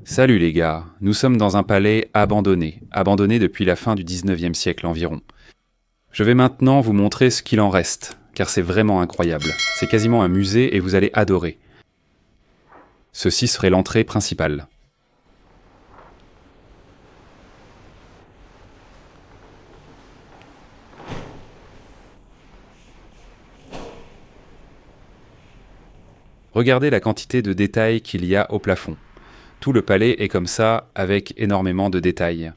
Salut les gars, nous sommes dans un palais abandonné depuis la fin du 19e siècle environ. Je vais maintenant vous montrer ce qu'il en reste, car c'est vraiment incroyable. C'est quasiment un musée et vous allez adorer. Ceci serait l'entrée principale. Regardez la quantité de détails qu'il y a au plafond. Tout le palais est comme ça, avec énormément de détails.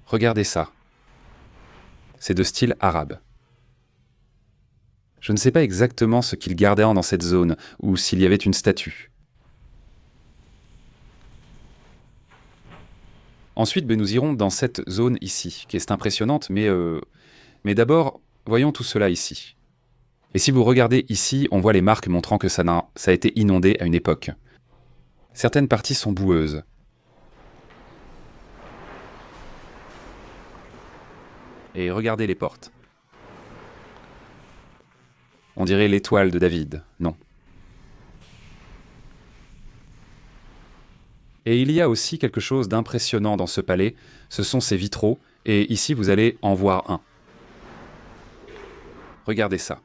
Regardez ça. C'est de style arabe. Je ne sais pas exactement ce qu'ils gardaient dans cette zone, ou s'il y avait une statue. Ensuite, nous irons dans cette zone ici, qui est impressionnante, mais d'abord, voyons tout cela ici. Et si vous regardez ici, on voit les marques montrant que ça a été inondé à une époque. Certaines parties sont boueuses. Et regardez les portes. On dirait l'étoile de David, non. Et il y a aussi quelque chose d'impressionnant dans ce palais, ce sont ces vitraux, et ici vous allez en voir un. Regardez ça.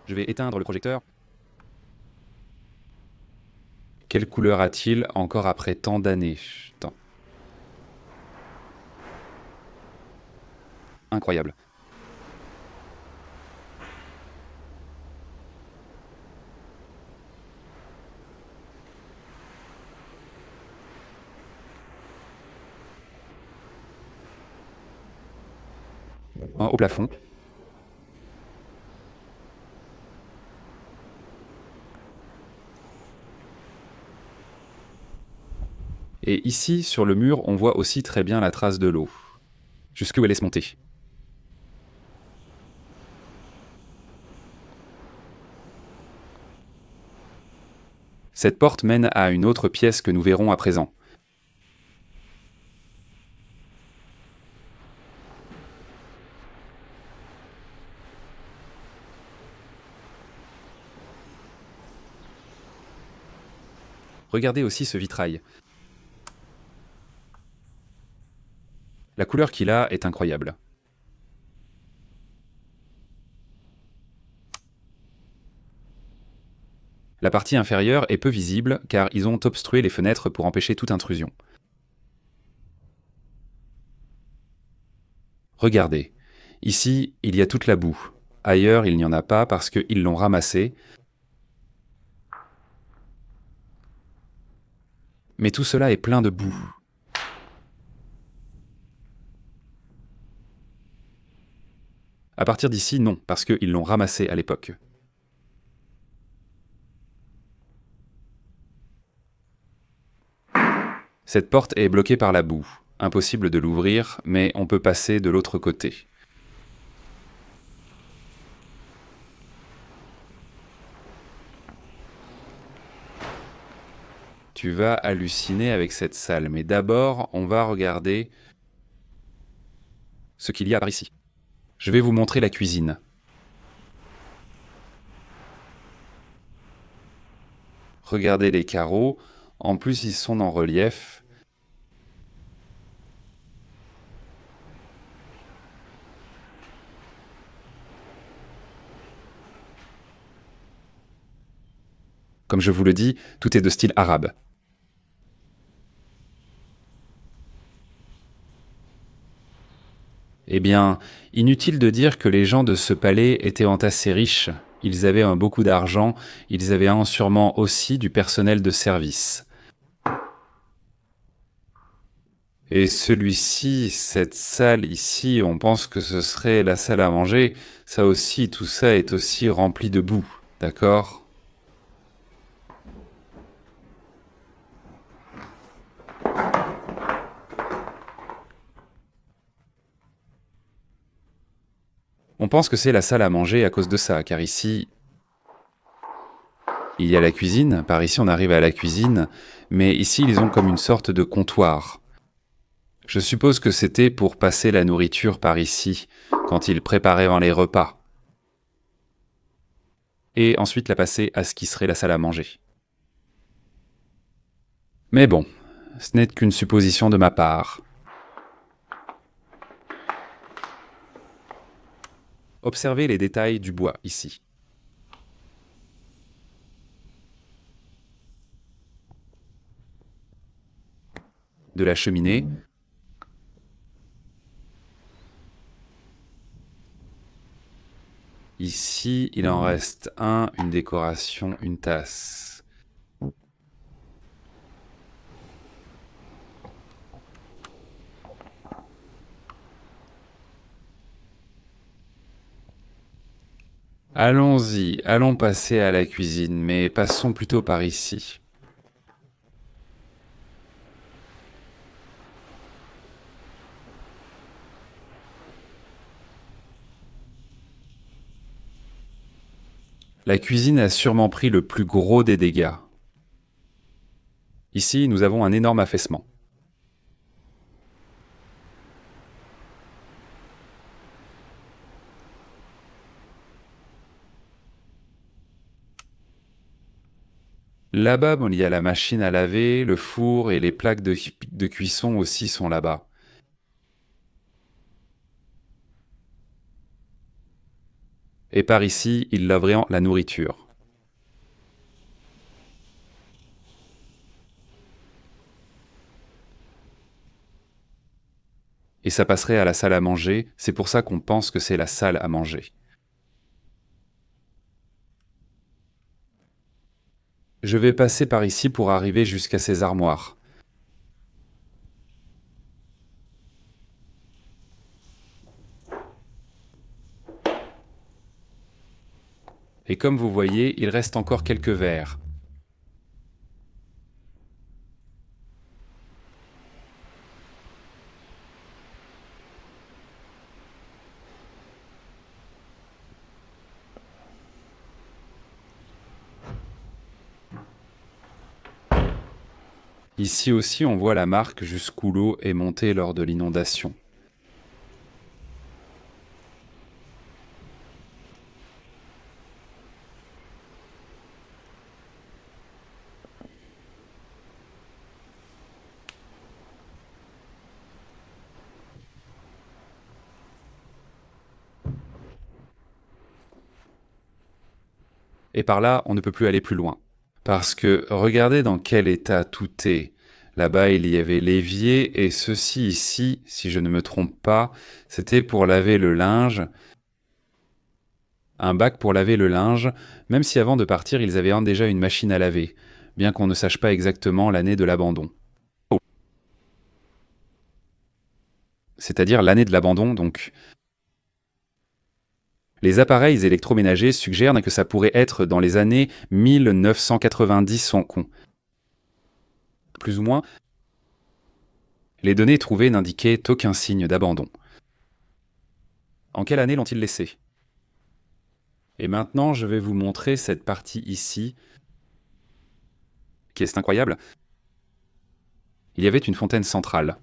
Je vais éteindre le projecteur. Quelle couleur a-t-il encore après tant d'années? Incroyable. Au plafond. Et ici, sur le mur, on voit aussi très bien la trace de l'eau. Jusqu'où elle laisse monter. Cette porte mène à une autre pièce que nous verrons à présent. Regardez aussi ce vitrail. La couleur qu'il a est incroyable. La partie inférieure est peu visible car ils ont obstrué les fenêtres pour empêcher toute intrusion. Regardez, ici il y a toute la boue. Ailleurs il n'y en a pas parce qu'ils l'ont ramassée. Mais tout cela est plein de boue. À partir d'ici, non, parce qu'ils l'ont ramassé à l'époque. Cette porte est bloquée par la boue. Impossible de l'ouvrir, mais on peut passer de l'autre côté. Tu vas halluciner avec cette salle, mais d'abord, on va regarder ce qu'il y a par ici. Je vais vous montrer la cuisine. Regardez les carreaux, en plus ils sont en relief. Comme je vous le dis, tout est de style arabe. Eh bien, inutile de dire que les gens de ce palais étaient entassés riches. Ils avaient beaucoup d'argent, ils avaient sûrement aussi du personnel de service. Et celui-ci, cette salle ici, on pense que ce serait la salle à manger. Ça aussi, tout ça est aussi rempli de boue, d'accord ? On pense que c'est la salle à manger à cause de ça, car ici, il y a la cuisine. Par ici, on arrive à la cuisine, mais ici, ils ont comme une sorte de comptoir. Je suppose que c'était pour passer la nourriture par ici, quand ils préparaient les repas. Et ensuite la passer à ce qui serait la salle à manger. Mais bon, ce n'est qu'une supposition de ma part. Observez les détails du bois ici. De la cheminée. Ici, il en reste un, une décoration, une tasse. Allons-y, allons passer à la cuisine, mais passons plutôt par ici. La cuisine a sûrement pris le plus gros des dégâts. Ici, nous avons un énorme affaissement. Là-bas, il y a la machine à laver, le four et les plaques de cuisson aussi sont là-bas. Et par ici, ils laveraient la nourriture. Et ça passerait à la salle à manger, c'est pour ça qu'on pense que c'est la salle à manger. Je vais passer par ici pour arriver jusqu'à ces armoires. Et comme vous voyez, il reste encore quelques verres. Ici aussi, on voit la marque jusqu'où l'eau est montée lors de l'inondation. Et par là, on ne peut plus aller plus loin. Parce que regardez dans quel état tout est. Là-bas, il y avait l'évier, et ceci ici, si je ne me trompe pas, c'était pour laver le linge. Un bac pour laver le linge, même si avant de partir, ils avaient déjà une machine à laver, bien qu'on ne sache pas exactement l'année de l'abandon. C'est-à-dire l'année de l'abandon, donc. Les appareils électroménagers suggèrent que ça pourrait être dans les années 1990 plus ou moins. Les données trouvées n'indiquaient aucun signe d'abandon. En quelle année l'ont-ils laissé? Et maintenant, je vais vous montrer cette partie ici, qui est incroyable. Il y avait une fontaine centrale.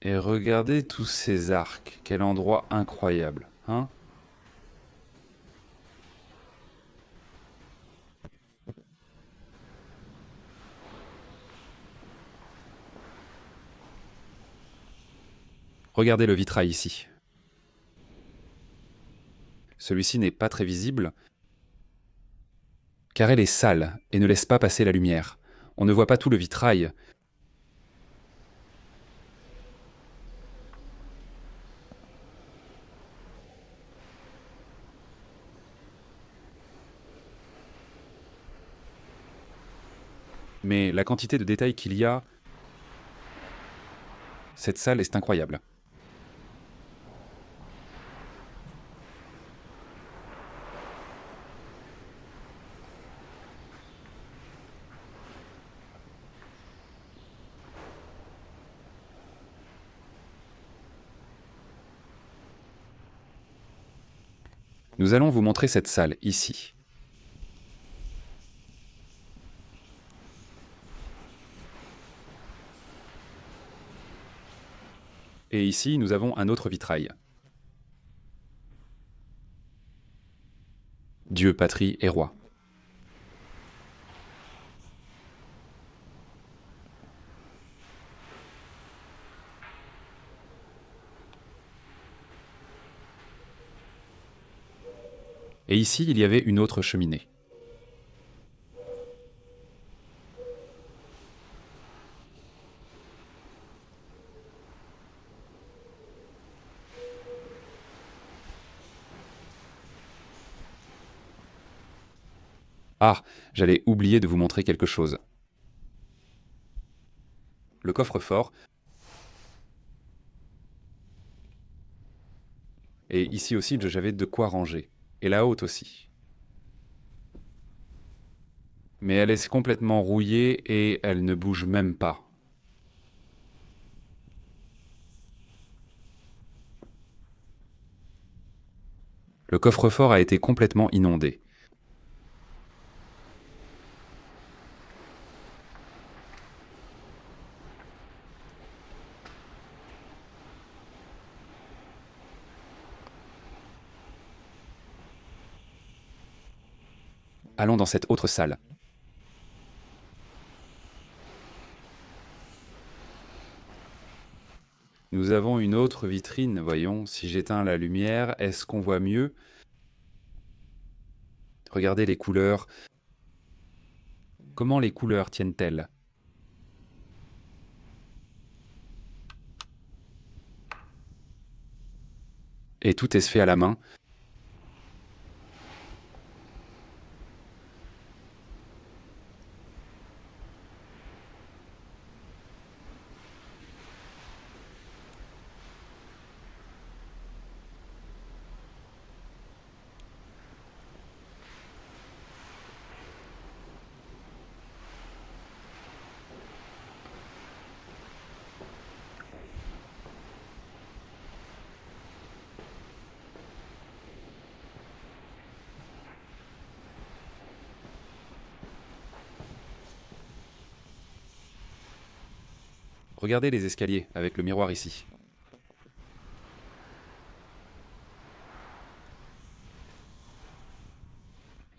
Et regardez tous ces arcs, quel endroit incroyable, hein? Regardez le vitrail ici. Celui-ci n'est pas très visible, car elle est sale et ne laisse pas passer la lumière. On ne voit pas tout le vitrail. Mais la quantité de détails qu'il y a, cette salle est incroyable. Nous allons vous montrer cette salle, ici. Et ici, nous avons un autre vitrail. Dieu, patrie et roi. Et ici, il y avait une autre cheminée. Ah, j'allais oublier de vous montrer quelque chose. Le coffre-fort. Et ici aussi, j'avais de quoi ranger. Et la haute aussi. Mais elle est complètement rouillée et elle ne bouge même pas. Le coffre-fort a été complètement inondé. Allons dans cette autre salle. Nous avons une autre vitrine, voyons, si j'éteins la lumière, est-ce qu'on voit mieux? Regardez les couleurs. Comment les couleurs tiennent-elles? Et tout est fait à la main. Regardez les escaliers avec le miroir ici.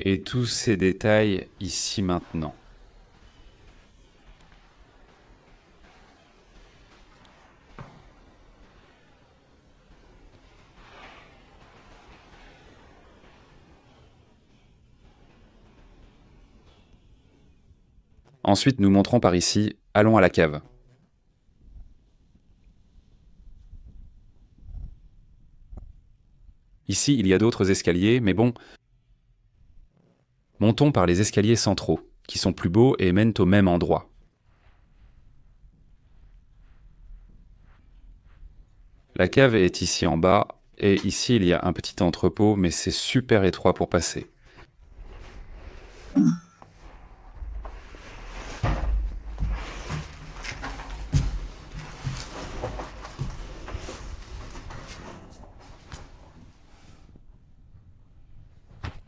Et tous ces détails ici maintenant. Ensuite, nous montrons par ici, allons à la cave. Ici, il y a d'autres escaliers, mais bon, montons par les escaliers centraux, qui sont plus beaux et mènent au même endroit. La cave est ici en bas, et ici il y a un petit entrepôt, mais c'est super étroit pour passer.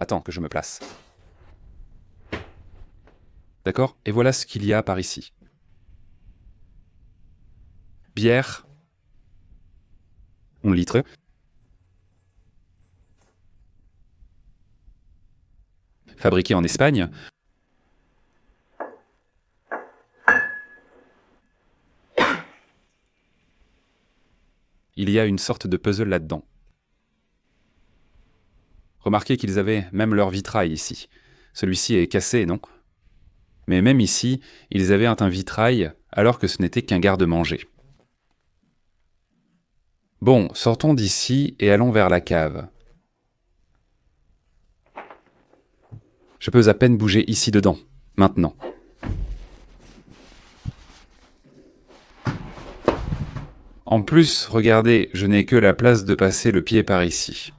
Attends que je me place. D'accord? Et voilà ce qu'il y a par ici. Bière. 1 litre. Fabriqué en Espagne. Il y a une sorte de puzzle là-dedans. Remarquez qu'ils avaient même leur vitrail ici. Celui-ci est cassé, non? Mais même ici, ils avaient un vitrail alors que ce n'était qu'un garde-manger. Bon, sortons d'ici et allons vers la cave. Je peux à peine bouger ici dedans, maintenant. En plus, regardez, je n'ai que la place de passer le pied par ici.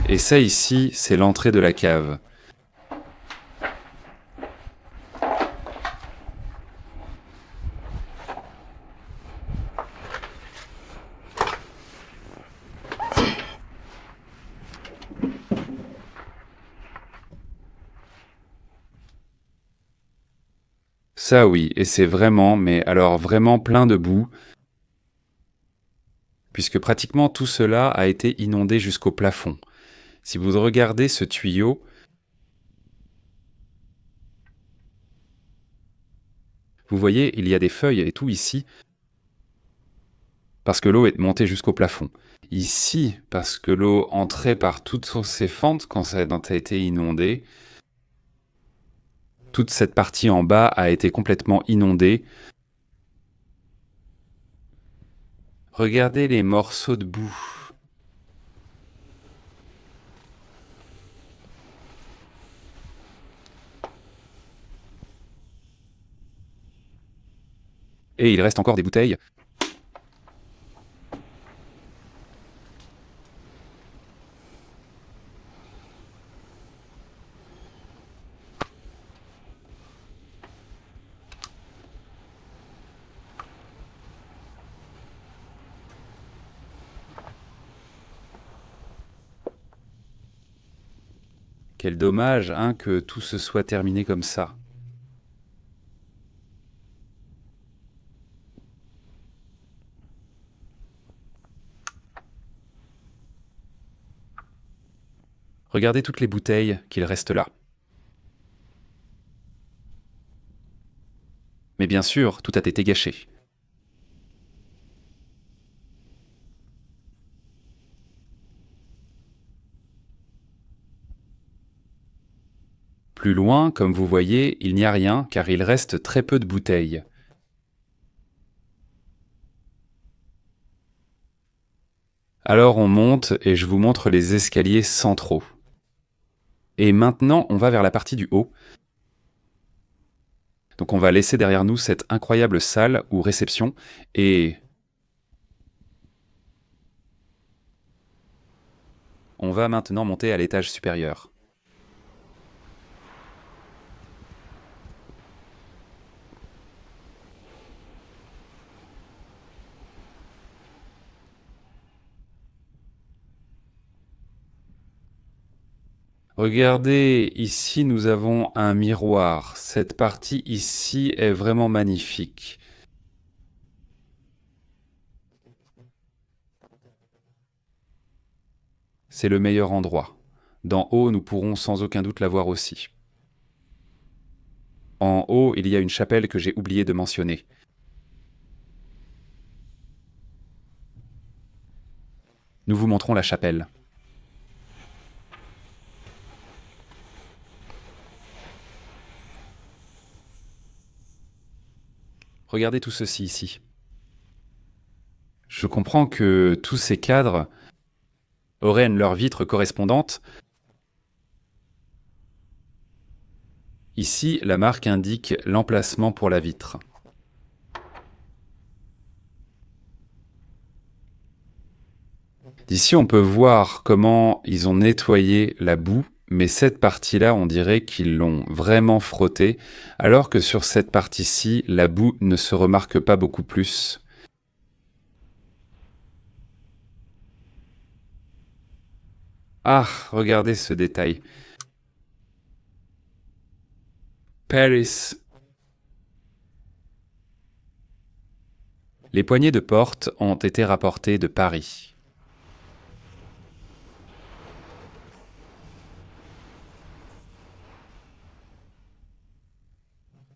Et ça ici, c'est l'entrée de la cave. Ça oui, et c'est vraiment, mais alors vraiment plein de boue, puisque pratiquement tout cela a été inondé jusqu'au plafond. Si vous regardez ce tuyau, vous voyez, il y a des feuilles et tout ici, parce que l'eau est montée jusqu'au plafond. Ici, parce que l'eau entrait par toutes ces fentes quand ça a été inondé. Toute cette partie en bas a été complètement inondée. Regardez les morceaux de boue. Et il reste encore des bouteilles. Quel dommage, hein, que tout se soit terminé comme ça. Regardez toutes les bouteilles qu'il reste là. Mais bien sûr, tout a été gâché. Plus loin, comme vous voyez, il n'y a rien car il reste très peu de bouteilles. Alors on monte et je vous montre les escaliers centraux. Et maintenant, on va vers la partie du haut. Donc on va laisser derrière nous cette incroyable salle ou réception et on va maintenant monter à l'étage supérieur. Regardez, ici nous avons un miroir. Cette partie ici est vraiment magnifique. C'est le meilleur endroit. D'en haut, nous pourrons sans aucun doute la voir aussi. En haut, il y a une chapelle que j'ai oublié de mentionner. Nous vous montrons la chapelle. Regardez tout ceci ici. Je comprends que tous ces cadres auraient leur vitre correspondante. Ici, la marque indique l'emplacement pour la vitre. D'ici, on peut voir comment ils ont nettoyé la boue, mais cette partie-là, on dirait qu'ils l'ont vraiment frottée, alors que sur cette partie-ci, la boue ne se remarque pas beaucoup plus. Ah, regardez ce détail. Paris. Les poignées de porte ont été rapportées de Paris.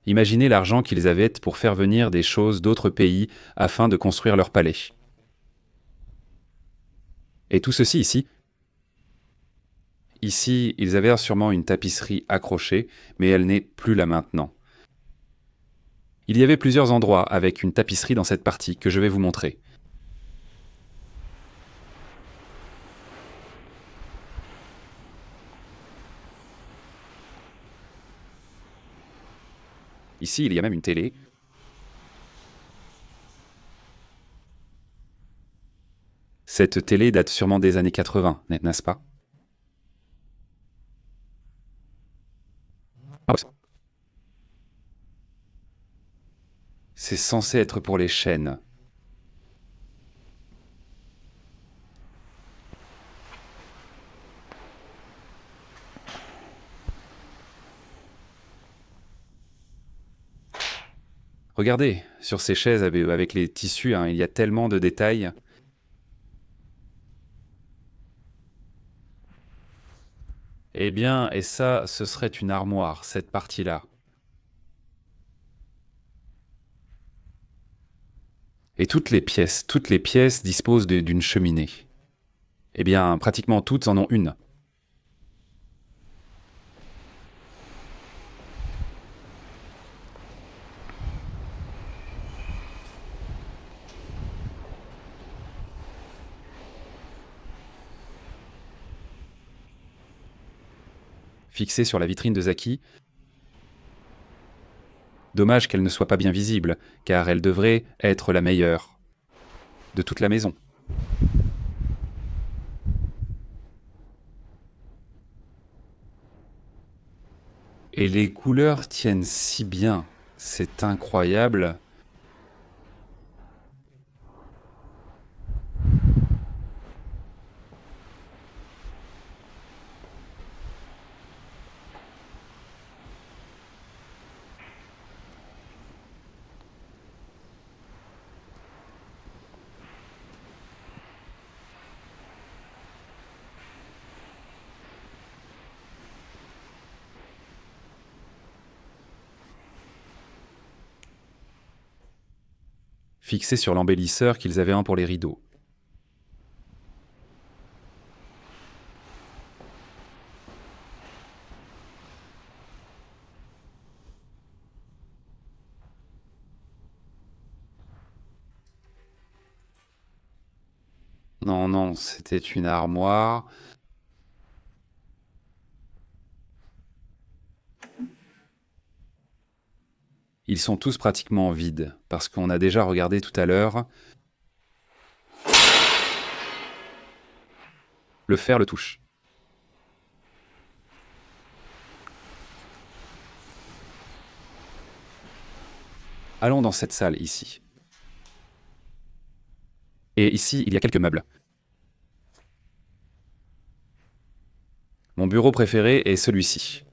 Imaginez l'argent qu'ils avaient pour faire venir des choses d'autres pays afin de construire leur palais. Et tout ceci ici. Ici, ils avaient sûrement une tapisserie accrochée, mais elle n'est plus là maintenant. Il y avait plusieurs endroits avec une tapisserie dans cette partie que je vais vous montrer. Ici, il y a même une télé. Cette télé date sûrement des années 80, n'est-ce pas? C'est censé être pour les chaînes. Regardez, sur ces chaises avec les tissus, hein, il y a tellement de détails. Eh bien, et ça, ce serait une armoire, cette partie-là. Et toutes les pièces disposent d'une cheminée. Eh bien, pratiquement toutes en ont une. Fixée sur la vitrine de Zaki. Dommage qu'elle ne soit pas bien visible, car elle devrait être la meilleure de toute la maison. Et les couleurs tiennent si bien, c'est incroyable. Fixé sur l'embellisseur qu'ils avaient un pour les rideaux. Non, non, c'était une armoire. Ils sont tous pratiquement vides, parce qu'on a déjà regardé tout à l'heure. Le fer le touche. Allons dans cette salle, ici. Et ici, il y a quelques meubles. Mon bureau préféré est celui-ci.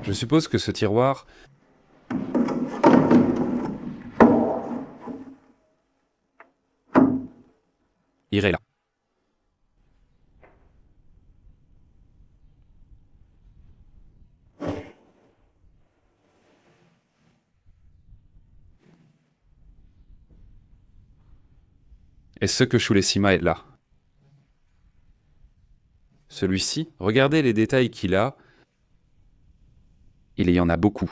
Je suppose que ce tiroir irait là. Et ce que Shulesima est là. Celui-ci, regardez les détails qu'il a. Il y en a beaucoup.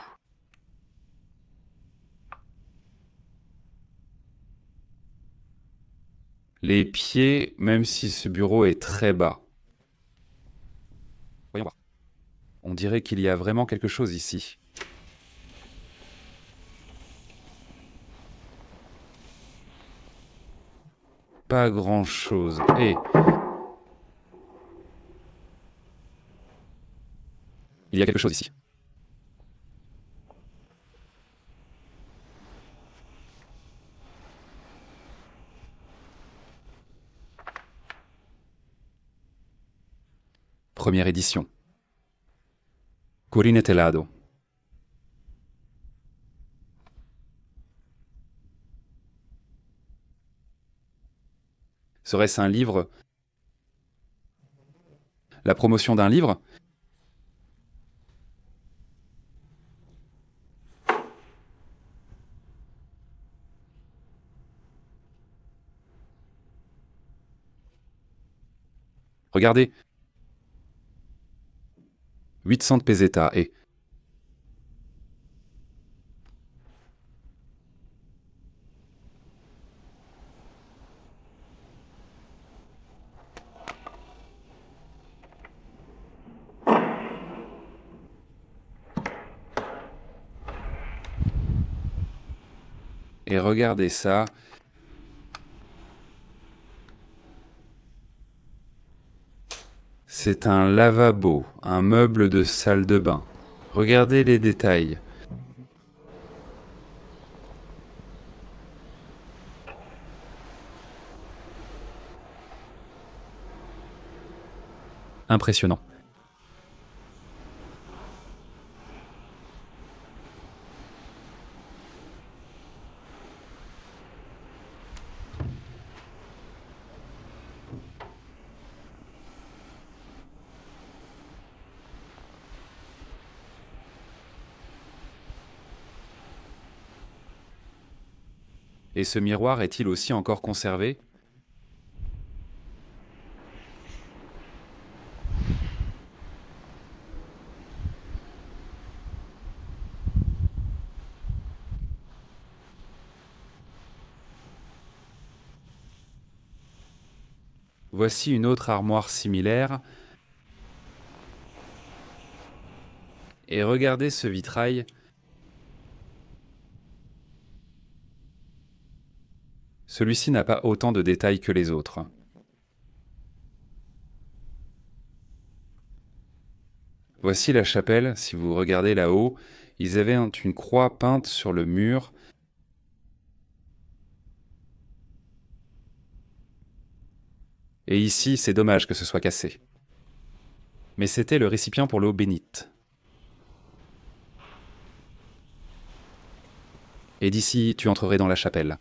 Les pieds, même si ce bureau est très bas. Voyons voir. On dirait qu'il y a vraiment quelque chose ici. Pas grand-chose. Et il y a quelque chose ici. Première édition. Corine Telado. Serait-ce un livre? La promotion d'un livre? Regardez. 800 pesetas et... Et regardez ça. C'est un lavabo, un meuble de salle de bain. Regardez les détails. impressionnant. Et ce miroir est-il aussi encore conservé? Voici une autre armoire similaire. Et regardez ce vitrail. Celui-ci n'a pas autant de détails que les autres. Voici la chapelle, si vous regardez là-haut, ils avaient une croix peinte sur le mur. Et ici, c'est dommage que ce soit cassé. Mais c'était le récipient pour l'eau bénite. Et d'ici, tu entrerais dans la chapelle.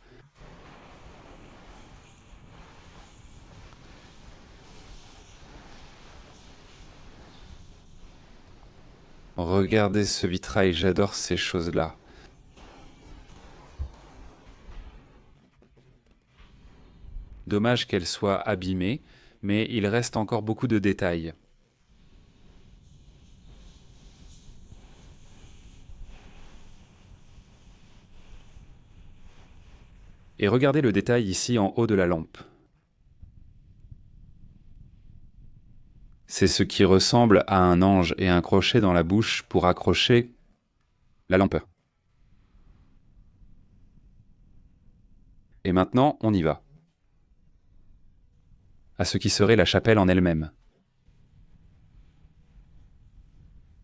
Regardez ce vitrail, j'adore ces choses-là. Dommage qu'elle soit abîmée, mais il reste encore beaucoup de détails. Et regardez le détail ici en haut de la lampe. C'est ce qui ressemble à un ange et un crochet dans la bouche pour accrocher la lampe. Et maintenant, on y va. À ce qui serait la chapelle en elle-même.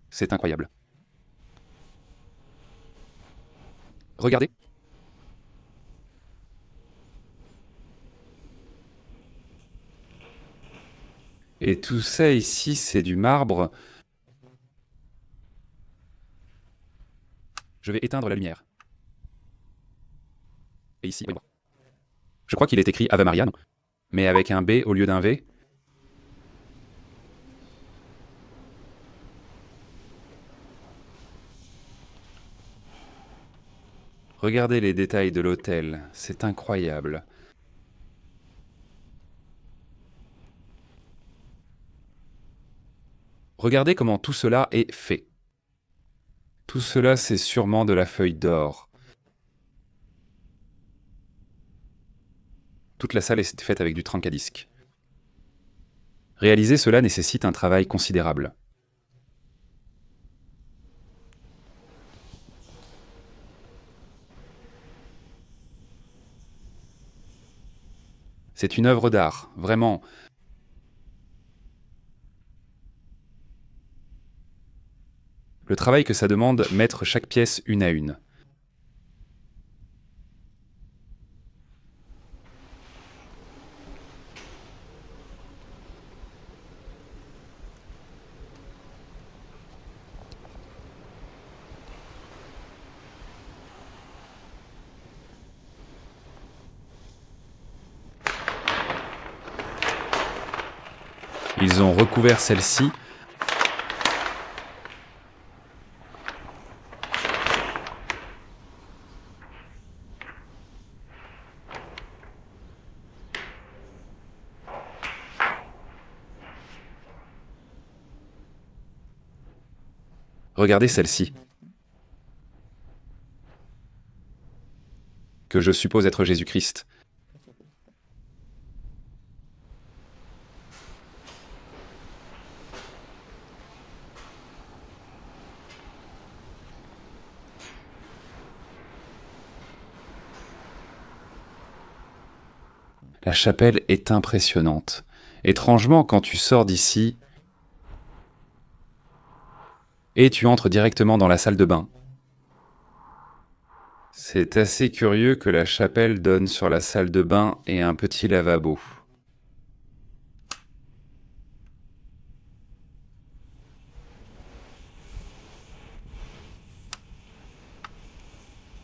C'est incroyable. Regardez. Et tout ça ici, c'est du marbre. Je vais éteindre la lumière. Et ici, oui. Je crois qu'il est écrit Ave Maria, non? Mais avec un B au lieu d'un V. Regardez les détails de l'autel, c'est incroyable. Regardez comment tout cela est fait. Tout cela, c'est sûrement de la feuille d'or. Toute la salle est faite avec du Trencadisc. Réaliser cela nécessite un travail considérable. C'est une œuvre d'art, vraiment. Le travail que ça demande, mettre chaque pièce une à une. Ils ont recouvert celle-ci. Regardez celle-ci. Que je suppose être Jésus-Christ. La chapelle est impressionnante. Étrangement, quand tu sors d'ici, et tu entres directement dans la salle de bain. C'est assez curieux que la chapelle donne sur la salle de bain et un petit lavabo.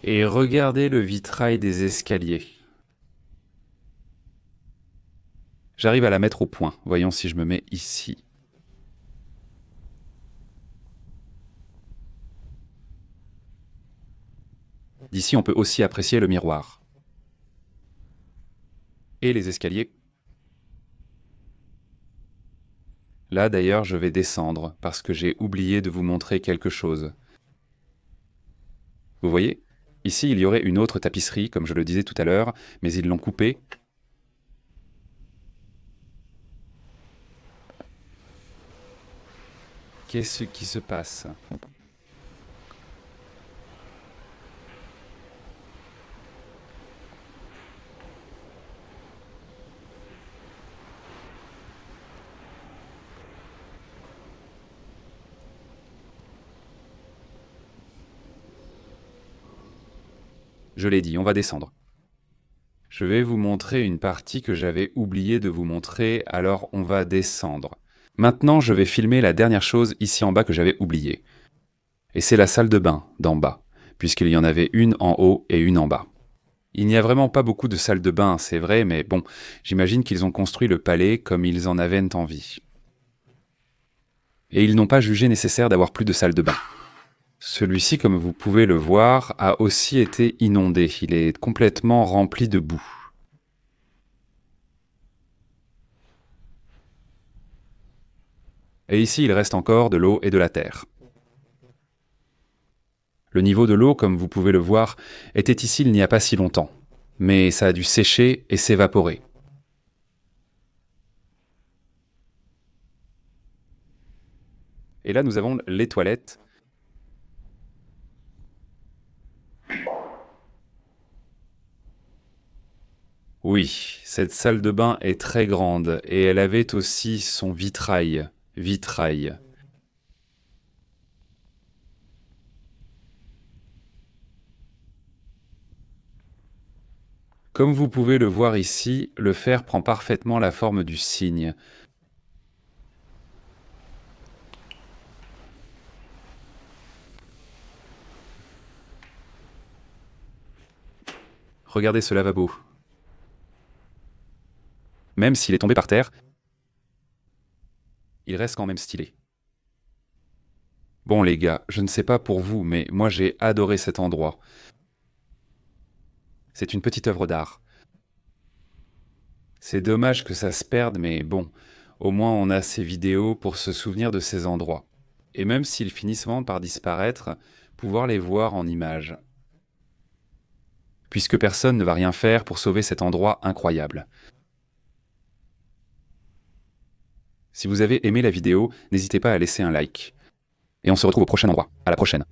Et regardez le vitrail des escaliers. J'arrive à la mettre au point. Voyons si je me mets ici. D'ici, on peut aussi apprécier le miroir. Et les escaliers. Là, d'ailleurs, je vais descendre, parce que j'ai oublié de vous montrer quelque chose. Vous voyez? Ici, il y aurait une autre tapisserie, comme je le disais tout à l'heure, mais ils l'ont coupée. Qu'est-ce qui se passe? Je l'ai dit, on va descendre. Je vais vous montrer une partie que j'avais oublié de vous montrer, alors on va descendre. Maintenant, je vais filmer la dernière chose ici en bas que j'avais oubliée. Et c'est la salle de bain, d'en bas, puisqu'il y en avait une en haut et une en bas. Il n'y a vraiment pas beaucoup de salles de bain, c'est vrai, mais bon, j'imagine qu'ils ont construit le palais comme ils en avaient envie. Et ils n'ont pas jugé nécessaire d'avoir plus de salles de bain. Celui-ci, comme vous pouvez le voir, a aussi été inondé. Il est complètement rempli de boue. Et ici, il reste encore de l'eau et de la terre. Le niveau de l'eau, comme vous pouvez le voir, était ici il n'y a pas si longtemps. Mais ça a dû sécher et s'évaporer. Et là, nous avons les toilettes. Oui, cette salle de bain est très grande et elle avait aussi son vitrail. Vitrail. Comme vous pouvez le voir ici, le fer prend parfaitement la forme du cygne. Regardez ce lavabo. Même s'il est tombé par terre, il reste quand même stylé. Bon les gars, je ne sais pas pour vous, mais moi j'ai adoré cet endroit. C'est une petite œuvre d'art. C'est dommage que ça se perde, mais bon, au moins on a ces vidéos pour se souvenir de ces endroits. Et même s'ils finissent souvent par disparaître, pouvoir les voir en images. Puisque personne ne va rien faire pour sauver cet endroit incroyable. Si vous avez aimé la vidéo, n'hésitez pas à laisser un like. Et on se retrouve au prochain endroit. À la prochaine.